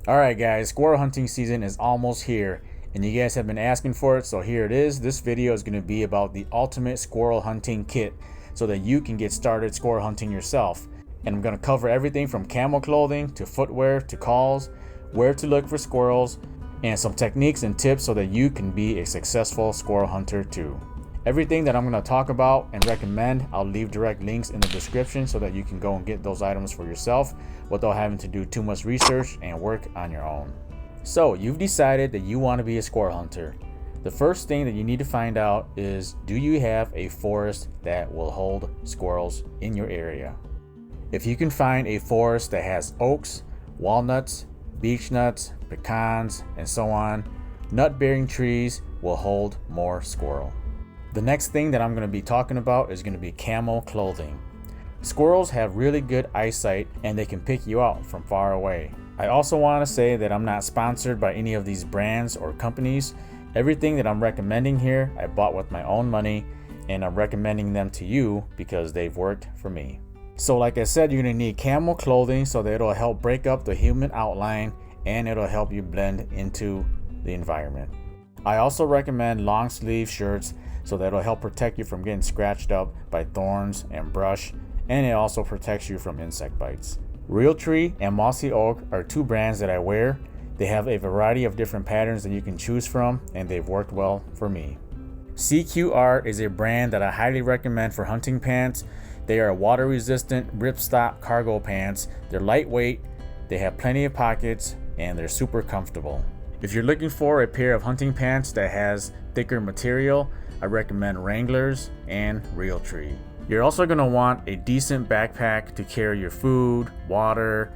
Alright guys, squirrel hunting season is almost here and you guys have been asking for it, so here it is. This video is going to be about the ultimate squirrel hunting kit so that you can get started squirrel hunting yourself. And I'm going to cover everything from camo clothing to footwear to calls, where to look for squirrels, and some techniques and tips so that you can be a successful squirrel hunter too. Everything that I'm going to talk about and recommend, I'll leave direct links in the description so that you can go and get those items for yourself without having to do too much research and work on your own. So you've decided that you want to be a squirrel hunter. The first thing that you need to find out is, do you have a forest that will hold squirrels in your area? If you can find a forest that has oaks, walnuts, beech nuts, pecans, and so on, nut-bearing trees will hold more squirrel. The next thing that I'm going to be talking about is going to be camo clothing. Squirrels have really good eyesight and they can pick you out from far away. I also want to say that I'm not sponsored by any of these brands or companies. Everything that I'm recommending here, I bought with my own money, and I'm recommending them to you because they've worked for me. So like I said, you're going to need camo clothing so that it'll help break up the human outline and it'll help you blend into the environment. I also recommend long sleeve shirts so that it'll help protect you from getting scratched up by thorns and brush, and it also protects you from insect bites. Realtree and Mossy Oak are two brands that I wear. They have a variety of different patterns that you can choose from, and they've worked well for me. CQR is a brand that I highly recommend for hunting pants. They are water resistant Ripstop cargo pants. They're lightweight, they have plenty of pockets, and they're super comfortable. If you're looking for a pair of hunting pants that has thicker material, I recommend Wranglers and Realtree. You're also going to want a decent backpack to carry your food, water,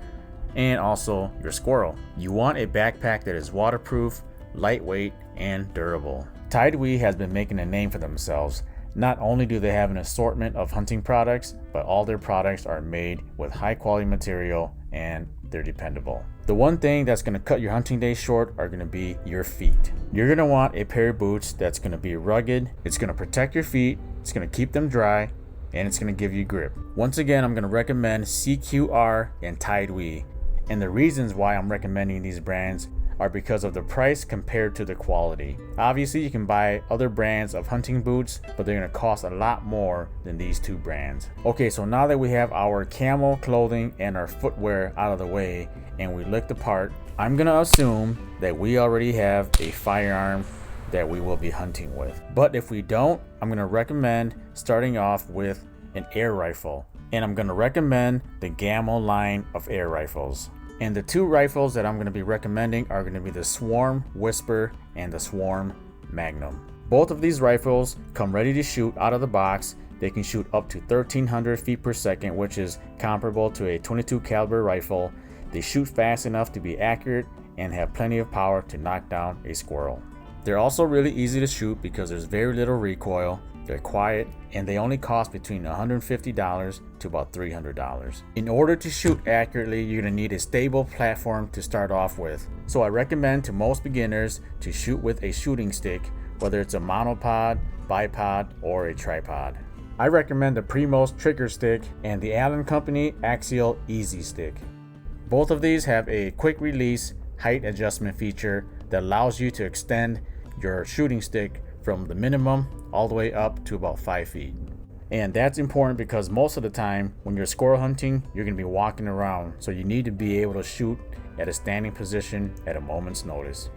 and also your squirrel. You want a backpack that is waterproof, lightweight, and durable. TIDEWE has been making a name for themselves. Not only do they have an assortment of hunting products, but all their products are made with high quality material and they're dependable. The one thing that's going to cut your hunting days short are going to be your feet. You're going to want a pair of boots that's going to be rugged, it's going to protect your feet, it's going to keep them dry, and it's going to give you grip. Once again, I'm going to recommend CQR and TIDEWE. And the reasons why I'm recommending these brands are because of the price compared to the quality. Obviously, you can buy other brands of hunting boots, but they're going to cost a lot more than these two brands. Okay, so now that we have our camo clothing and our footwear out of the way and we looked apart, I'm going to assume that we already have a firearm that we will be hunting with. But if we don't, I'm going to recommend starting off with an air rifle. And I'm going to recommend the Gamo line of air rifles. And the two rifles that I'm going to be recommending are going to be the Swarm Whisper and the Swarm Magnum. Both of these rifles come ready to shoot out of the box. They can shoot up to 1,300 feet per second, which is comparable to a 22 caliber rifle. They shoot fast enough to be accurate and have plenty of power to knock down a squirrel. They're also really easy to shoot because there's very little recoil. They're quiet, and they only cost between $150 to about $300. In order to shoot accurately, you're going to need a stable platform to start off with. So I recommend to most beginners to shoot with a shooting stick, whether it's a monopod, bipod, or a tripod. I recommend the Primos trigger stick and the Allen Company Axial Easy Stick. Both of these have a quick release height adjustment feature that allows you to extend your shooting stick from the minimum all the way up to about 5 feet. And that's important because most of the time when you're squirrel hunting, you're going to be walking around, so you need to be able to shoot at a standing position at a moment's notice.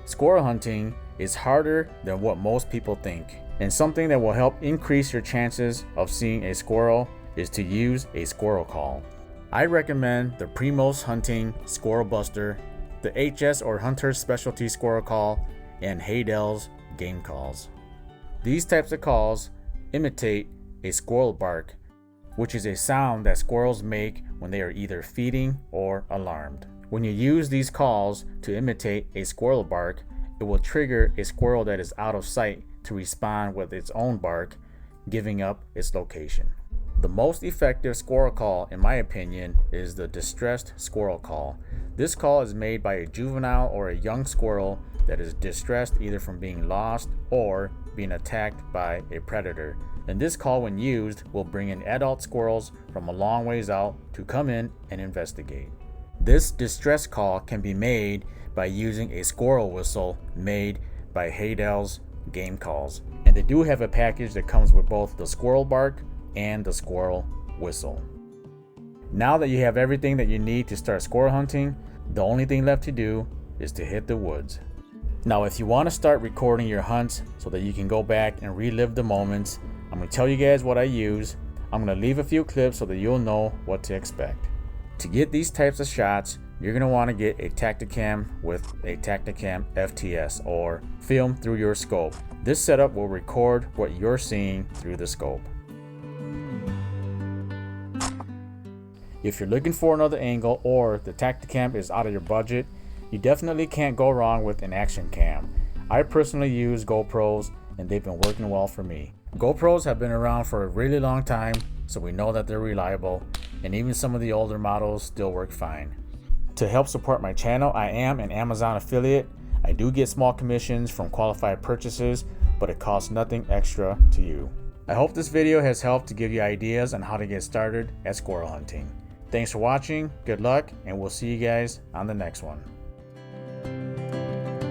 Squirrel hunting is harder than what most people think, and something that will help increase your chances of seeing a squirrel is to use a squirrel call. I recommend the Primos Hunting Squirrel Buster, the HS or Hunter's Specialty Squirrel Call, and Haydell's Game Calls. These types of calls imitate a squirrel bark, which is a sound that squirrels make when they are either feeding or alarmed. When you use these calls to imitate a squirrel bark, it will trigger a squirrel that is out of sight to respond with its own bark, giving up its location. The most effective squirrel call, in my opinion, is the distressed squirrel call. This call is made by a juvenile or a young squirrel that is distressed either from being lost or being attacked by a predator. And this call, when used, will bring in adult squirrels from a long ways out to come in and investigate. This distress call can be made by using a squirrel whistle made by Heidel's Game Calls. And they do have a package that comes with both the squirrel bark and the squirrel whistle. Now that you have everything that you need to start squirrel hunting, the only thing left to do is to hit the woods. Now, if you want to start recording your hunts so that you can go back and relive the moments, I'm going to tell you guys what I use. I'm going to leave a few clips so that you'll know what to expect. To get these types of shots, you're going to want to get a Tacticam with a Tacticam FTS, or film through your scope. This setup will record what you're seeing through the scope. If you're looking for another angle or the Tacticam is out of your budget, you definitely can't go wrong with an action cam. I personally use GoPros and they've been working well for me. GoPros have been around for a really long time, so we know that they're reliable, and even some of the older models still work fine. To help support my channel, I am an Amazon affiliate. I do get small commissions from qualified purchases, but it costs nothing extra to you. I hope this video has helped to give you ideas on how to get started at squirrel hunting. Thanks for watching, good luck, and we'll see you guys on the next one.